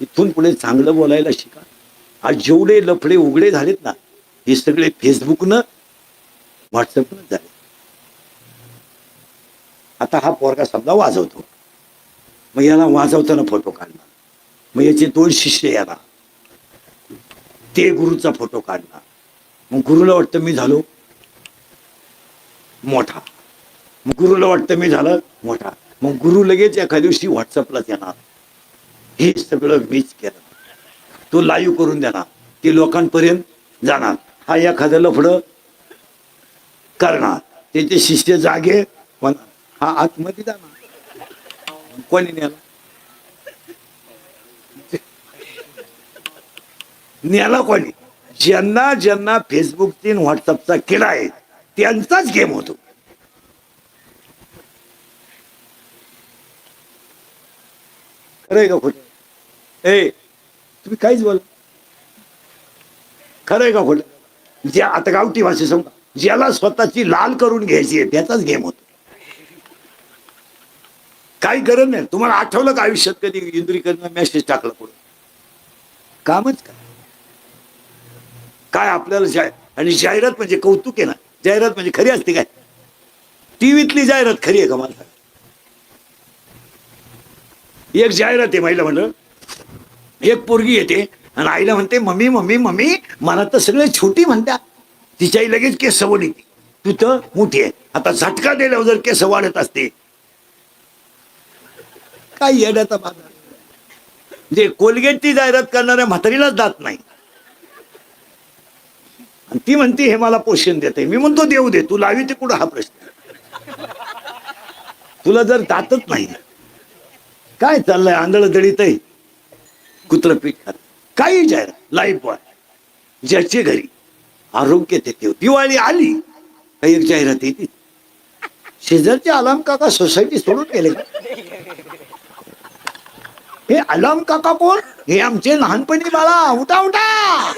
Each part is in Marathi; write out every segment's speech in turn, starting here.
इथून पुढे चांगलं बोलायला शिका. आज जेवढे लफडे उघडे झालेत ना, हे सगळे फेसबुकनं व्हॉट्सअपनं झाले. आता हा पोरगा समजा वाजवतो, मग याला वाजवताना फोटो काढला, मग याचे 2 शिष्य याला ते गुरुचा फोटो काढला, मग गुरुला वाटतं मी झालो मोठा, मग गुरुला वाटतं मी झालं मोठा, मग गुरु लगेच एका दिवशी व्हॉट्सअपलाच येणार, हे सगळं मीच केलं, तो लाईव्ह करून देणार, ते लोकांपर्यंत जाणार, हा एखादं लफडं करणार, त्याचे शिष्य जागे होणार, हा आतमध्ये जाणार. कोणी न्याला कोणी? ज्यांना ज्यांना फेसबुकची व्हॉट्सअपचा किडा आहे त्यांचाच गेम होतो. खरंय का खोटं? तुम्ही काहीच बोल. खरंय का खोटं? ज्या आता गावठी भाषे समजा, ज्याला स्वतःची लाल करून घ्यायची आहे त्याचाच गेम होतो. काही गरज नाही. तुम्हाला आठवलं का आयुष्यात कधी इंद्रिकरनं मेसेज टाकला पुढे? कामच काय आपल्याला आणि जाहिरात म्हणजे कौतुक आहे ना. जाहिरात म्हणजे खरी असते काय? टीव्हीतली जाहिरात खरी आहे का मला? एक जाहिरात आहे महिला मंडळ, एक पोरगी येते आणि आईला म्हणते मम्मी मम्मी मम्मी मला तर सगळे छोटी म्हणत्या. तिच्या आई लगेच केस सवडी, तू तर मोठी आहे. आता झटका दिल्यावर जर केस वाढत असते काय येड्याचा बाजार. जे कोलगेटची जाहिरात करणाऱ्या म्हातारीलाच जात नाही आणि ती म्हणते हे मला पोषण देते. मी म्हणतो देऊ दे, तू लावी ते कुठं हा प्रश्न. तुला जर दातच नाही काय चाललंय? आंधळ दळीत आहे, कुत्र पीठ खात. काही जाहिरात लाईफ बॉय, ज्याचे घरी आरोग्य देते. दिवाळी आली काही एक जाहिरात येते. शेजारचे आलाम काका सोसायटी सोडून गेले का? हे आलाम काका कोण? हे आमचे लहानपणी बाळा, उठा उठा.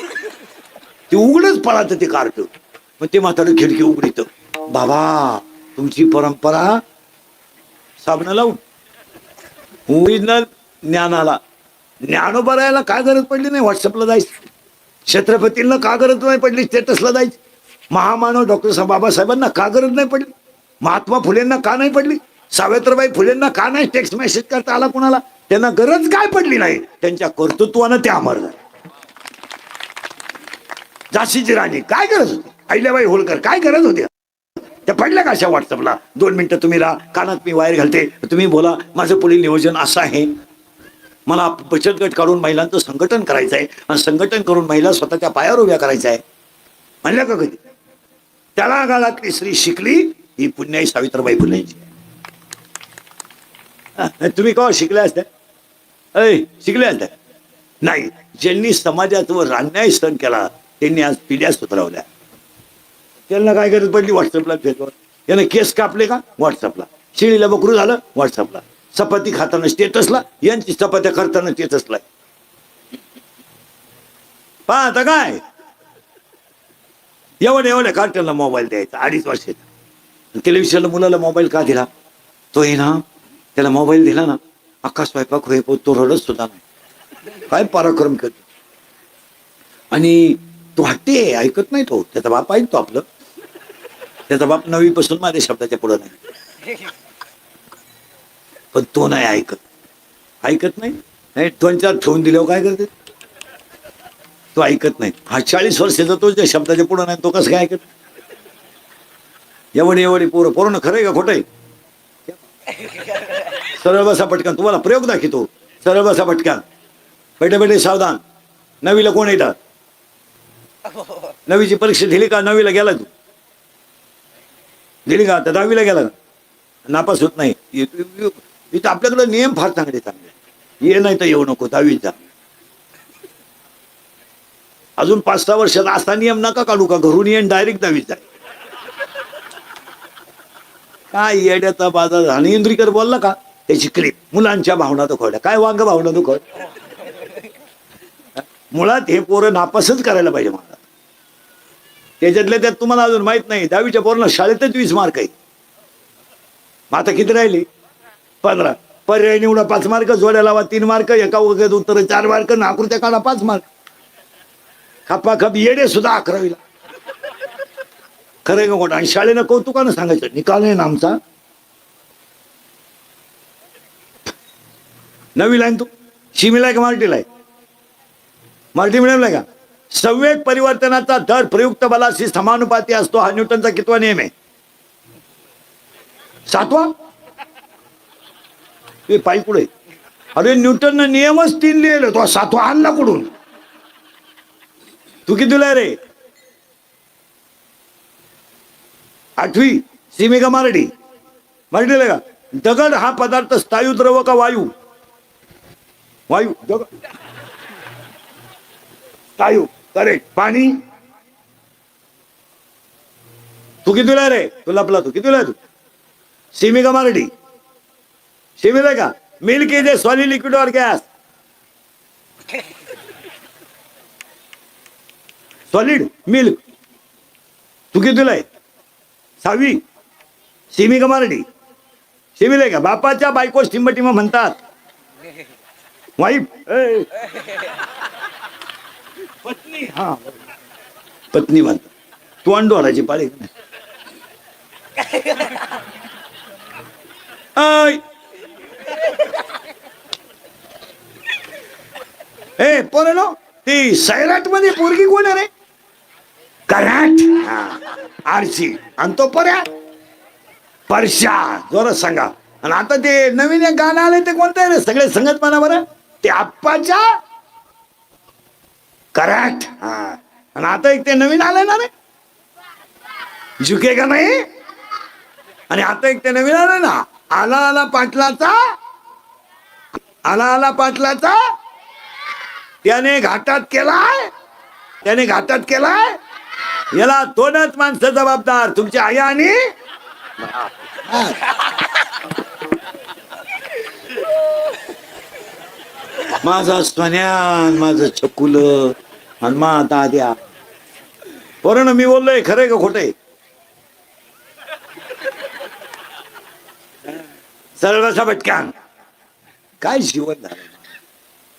ते उघडच पळात ते कार्ट. मग ते म्हातारं खिडकी उघडीत, बाबा तुमची परंपरा साबण लावून ओरिजिनल ज्ञानाला ज्ञानोबा राहायला काय गरज पडली नाही व्हॉट्सअपला जायचं. छत्रपतींना का गरज नाही पडली स्टेटसला जायची. महामानव डॉक्टर बाबासाहेबांना का गरज नाही पडली. महात्मा फुलेंना का नाही पडली. सावित्रीबाई फुलेंना का नाही टेक्स्ट मेसेज करता आला कुणाला. त्यांना गरज काय पडली नाही. त्यांच्या कर्तृत्वानं ते अमर झाले. झाशीची राणी काय गरज होती. अहिल्याबाई होळकर काय गरज होती. त्या पडल्या का अशा व्हॉट्सअपला 2 मिनिटं तुम्ही राहा, कानात मी वायर घालते, तुम्ही बोला, माझं पुढील नियोजन असं आहे. मला बचत गट काढून महिलांचं संघटन करायचं आहे आणि संघटन करून महिला स्वतःच्या पायावर उभ्या करायच्या आहे म्हणल्या का कधी? त्याला काळातली स्त्री शिकली ही पुण्याई सावित्रीबाई फुलेंची. तुम्ही केव्हा शिकल्या असत्या? शिकल्या असत्या नाही. ज्यांनी समाजावर अन्याय सहन केला त्यांनी आज पिढ्या सुधारवल्या. त्यांना काय गरज पडली व्हॉट्सअपला फेसवर. यानं केस कापले का व्हॉट्सअपला, शिळीला बकरू झालं व्हॉट्सअपला, चपाती खाताना स्टेटसला, यांची चपात्या करताना स्टेटसला. पहा आता काय एवढ्या कार्टनला मोबाईल द्यायचा 2.5 वर्षाचा. टेलिव्हिजनला मुलाला मोबाईल का दिला? तो आहे ना, त्याला मोबाईल दिला ना अख्खा स्वयंपाक होय तो रडत सुद्धा नाही. काय पराक्रम करतो. आणि तो हट्टी ऐकत नाही. तो त्याचा बाप ऐकतो आपलं. त्याचा बाप 9वी पासून माझ्या शब्दाच्या पुढे नाही, पण तो नाही ऐकत नाही. 2-4 ठेवून दिल्यावर काय करते तो? ऐकत नाही. हा 40 वर्षाचा तो ज्या शब्दाच्या पुढे नाही तो कसं काय ऐकत? एवढी पोरं खरंय का खोटं आहे? सरळ बसा पटकन. तुम्हाला प्रयोग दाखवतो. सरळ बसा पटकन. बेटे सावधान. 9वीला कोण येतात? 9वीची परीक्षा दिली का? 9वीला गेला तू? दिली का? आता 10वीला गेला का? नापास होत नाही. इथं आपल्याकडे नियम फार चांगले ये नाही तर येऊ नको 10वीचा. अजून 5-6 वर्षाचा असा नियम नका काढू का घरून येईन डायरेक्ट 10वीचा. काय येड्याचा बाजार. आणि इंद्रिकर बोलला का त्याची क्लिप. मुलांच्या भावना दुखवल्या. काय वांग भावना दुखव. मुळात हे पोरं नापासच करायला पाहिजे. मला त्याच्यातल्या त्यात तुम्हाला अजून माहित नाही 10वीच्या पोरांना शाळेतच 20 मार्क आहे. मग आता किती राहिली? 15. पर्याय निवडा 5 मार्क, जोड्या लावा 3 मार्क, एका वगैरे उत्तर 4 मार्क, नाकृत्या काढा 5 मार्क. खपाखप येडे सुद्धा 11वीला. खरं का खोटं? आणि शाळेनं कौतुकानं सांगायचं निकाल आहे ना आमचा. 9वीला आहे तू? शिमीला आहे का मराठीला आहे? मराठी मिडियमला आहे का? संवेग परिवर्तनाचा दर प्रयुक्त बलाशी समानुपाती असतो हा न्यूटनचा कितवा नियम आहे? 7वा. हे पायी पुढे. अरे न्यूटननं नियमच 3 लिहिले, तो 7वा आणला कुठून? तू किती दिलाय रे? 8वी. सीमी का मराठी? मराठीला का? दगड हा पदार्थ स्थायू द्रव का वायू? वायू. दगड स्थायू. करेक्ट. पाणी? तू किती दिलाय रे? तू लपला. तू किती दिलाय? तू सीमी का मराठी? सीमीला का? Milk is a solid liquid और गॅस? Solid milk. तू किती दिलाय? 6वी. सीमी का मराठी? सीमीला का? बापाच्या बायको टिंबटिंब म्हणतात. वाईफ. पत्नी. हा पत्नी म्हणतात. तू अंडोराची पाळी. ए पोरांनो, ती सैराट मध्ये पोरगी कोण आहे रे? कराट. आरशी. आणि तो पर्या परशा. जोरात सांगा. आणि आता ते नवीन एक गाणं आलंय ते कोणतं आहे रे? सगळे संगत म्हणा बरं. ते आप्पाच्या कराट. हा. आणि आता एक ते नवीन आलंय ना रे, झुके का नाही. आणि आता एक ते नवीन आलंय ना, आला आला पाटलाचा, आला आला पाटलाचा, त्याने घाटात केलाय, त्याने घाटात केलाय. याला 2च माणसं जबाबदार, तुमची आई आणि माझा सोन्या, माझं छकुल आणि मा दाद्या. पोरांनो, मी बोललोय खरंय का खोटंय? सरळ बसा पटकन. काय जीवन झालं.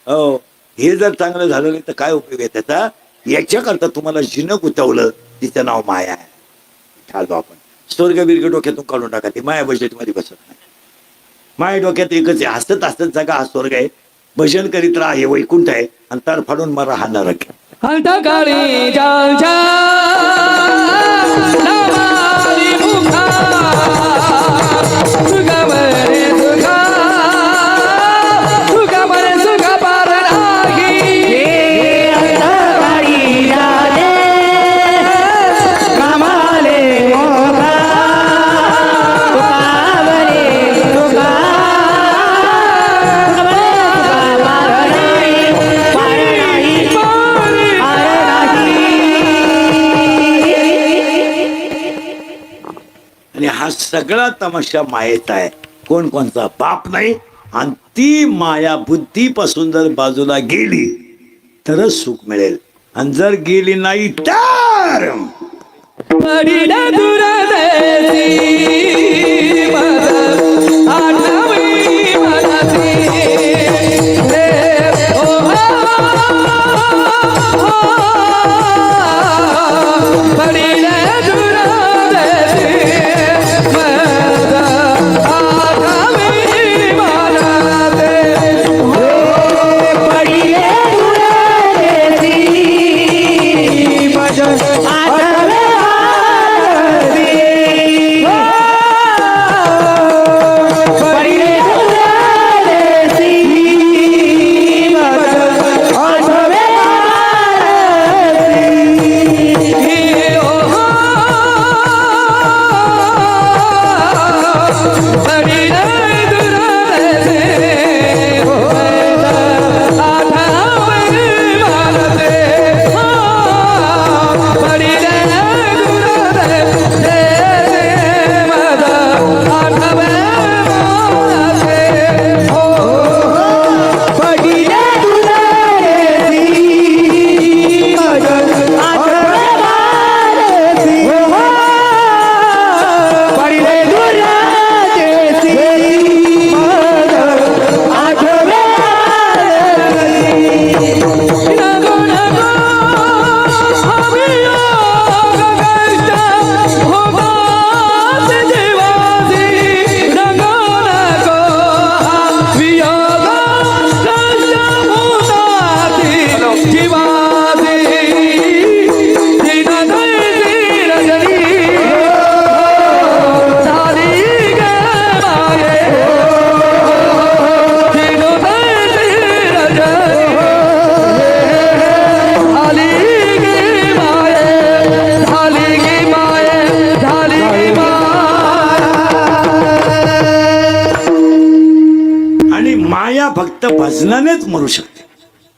हो, हे जर चांगलं झालं नाही तर काय उपयोग आहे त्याचा? याच्याकरता तुम्हाला जिनं गुतवलं, तिचं नाव माया आहे. चालतो आपण. स्वर्ग बिर्ग डोक्यातून काढून टाका. ती माया बजेट मध्ये बसत नाही. माया डोक्यात एकच आहे, हसत हसत जगा हा स्वर्ग आहे. भजन करीत राहा हे वैकुंठ आहे. आणि तर फाडून मरा हा नरक आहे. सगळा तमाशा मायेचा आहे. कोण कोणचा बाप नाही. आणि ती माया बुद्धीपासून जर बाजूला गेली तरच सुख मिळेल. आणि जर गेली नाही तर वजनानेच मरू शकते,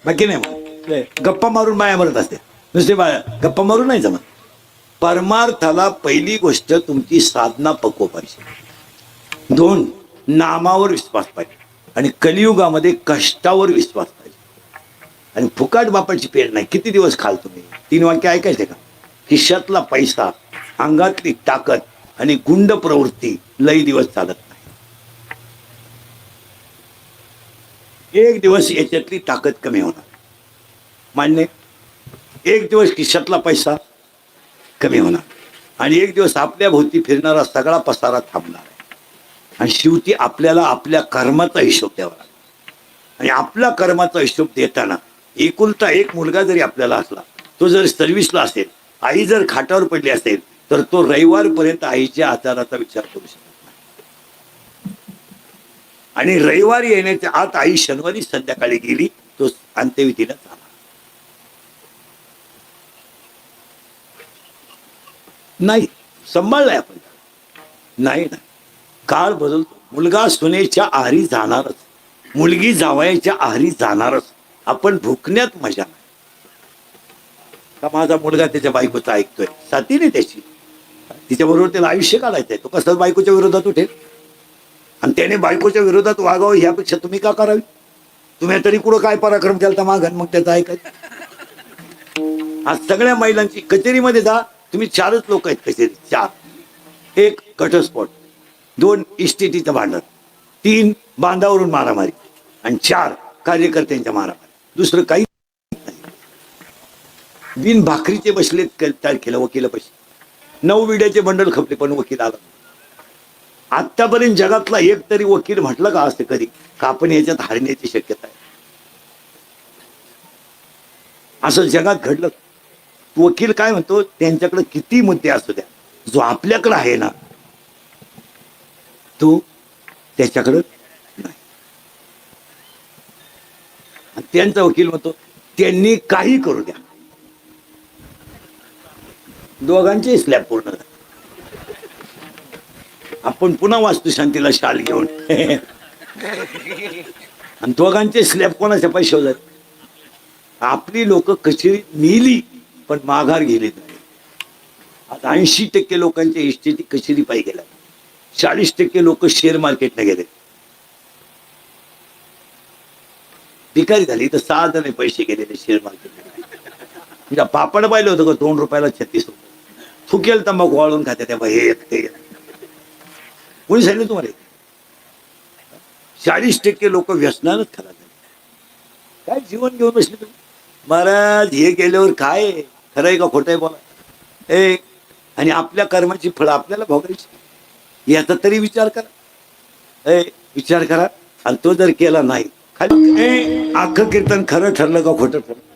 बाकी नाही मग गप्पा मारून माया मरत असते, नुसते गप्पा मारून नाही जमत. परमार्थाला पहिली गोष्ट तुमची साधना पक्व पाहिजे. 2, नामावर विश्वास पाहिजे. आणि कलियुगामध्ये कष्टावर विश्वास पाहिजे. आणि फुकाट बापाची पेर नाही. किती दिवस खाल तुम्ही? 3 वाक्य ऐकायचे का? खिशातला पैसा, अंगातली ताकद आणि गुंड प्रवृत्ती लई दिवस चालत नाही. एक दिवस याच्यातली ताकद कमी होणार, मान्य. एक दिवस खिशातला पैसा कमी होणार आणि एक दिवस आपल्या भोवती फिरणारा सगळा पसारा थांबणार आहे. आणि शेवटी आपल्याला आपल्या कर्माचा हिशोब द्यावा लागेल. आणि आपला कर्माचा हिशोब देताना एकुलता एक मुलगा जरी आपल्याला असला, तो जर सर्व्हिसला असेल, आई जर खाटावर पडली असेल, तर तो रविवारपर्यंत आईच्या आजाराचा विचार करू शकत नाही. आणि रविवारी येण्याच्या आत आई शनिवारी संध्याकाळी गेली, तो अंत्यविधीला झाला नाही. सांभाळलाय आपण नाही ना. काळ बदलतो. मुलगा सुनेच्या आहारी जाणारच, मुलगी जावयाच्या आहारी जाणारच. आपण भुकण्यात मजा नाही का? माझा मुलगा त्याच्या बायकोचं ऐकतोय, साथी नाही त्याची, तिच्याबरोबर त्याला आयुष्य काढायचंय, तो कसं बायकोच्या विरोधात उठेल? आणि त्याने बायकोच्या विरोधात वागावं ह्यापेक्षा तुम्ही का करावी? तुम्ही तरी कुठं काय पराक्रम केला मागण, मग त्याचं ऐकायचं. आज सगळ्या महिलांची कचेरीमध्ये जा तुम्ही, 4च लोक आहेत कचेरीत, 4. 1 घटस्फोट, 2 इस्टेटीचं भांडण, 3 बांधावरून मारामारी आणि 4 कार्यकर्त्यांच्या मारामारी. दुसरं काही नाही. बिन भाकरीचे बसलेत तारखेला वकील पैसे, 9 विड्याचे बंडल खपले पण वकील आला. आतापर्यंत जगातला एक तरी वकील म्हटलं का असं कधी का आपण याच्यात हारण्याची शक्यता आहे? असं जगात घडलं. वकील काय म्हणतो, त्यांच्याकडे किती मुद्दे असू द्या, जो आपल्याकडे आहे ना तो त्याच्याकडे नाही. त्यांचा वकील म्हणतो त्यांनी काही करू द्या, दोघांचे स्लॅब पूर्ण झाले. आपण पुन्हा वास्तुशांतीला शाल घेऊन आणि दोघांचे स्लॅब कोणाच्या पैशावर झाले? आपली लोक कचेरीत नेली पण माघार गेले नाही. आता 80% लोकांच्या इस्टेटी कचेरी पायी गेल्या, 40% लोक शेअर मार्केटने गेले, भिकारी झाली. तर 6 जण पैसे गेलेले शेअर मार्केट. पापड पाहिलं होतं का? 2 रुपयाला 36 रुपये. फुकेल तंबाखू वाळून खात्या त्या हे येत. कोणी सांगितलं तुम्हाला? 40% लोक व्यसनानच खराब झाले. काय जीवन घेऊन बसले तुम्ही? महाराज हे गेल्यावर काय खरंय का खोटंय बोला. आणि आपल्या कर्माची फळं आपल्याला भोगायची, याचा तरी विचार करा. विचार करा. आणि तो जर केला नाही, खाली अख्खं कीर्तन खरं ठरलं का खोटं ठरलं?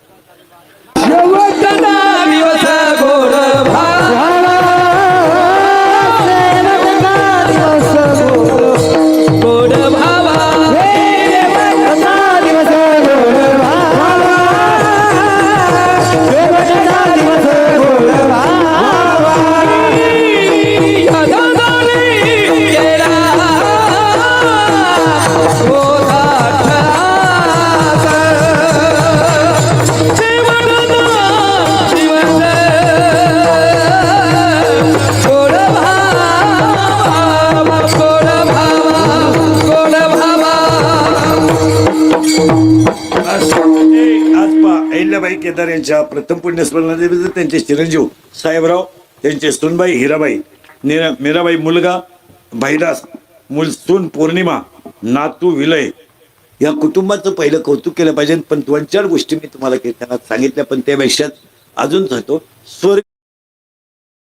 केदार यांच्या प्रथम पुण्यस्मरणानिमित्त त्यांचे चिरंजीव साहेबराव, त्यांचे सुनबाई हिराबाई, मीराबाई मुलगा भाईदास, सून पौर्णिमा, नातू विलय, या कुटुंबाचं पहिलं कौतुक केलं पाहिजे. पण 2-4 गोष्टी मी तुम्हाला कीर्तनात सांगितल्या, पण त्यापेक्षा अजून सांगतो. स्वर्ग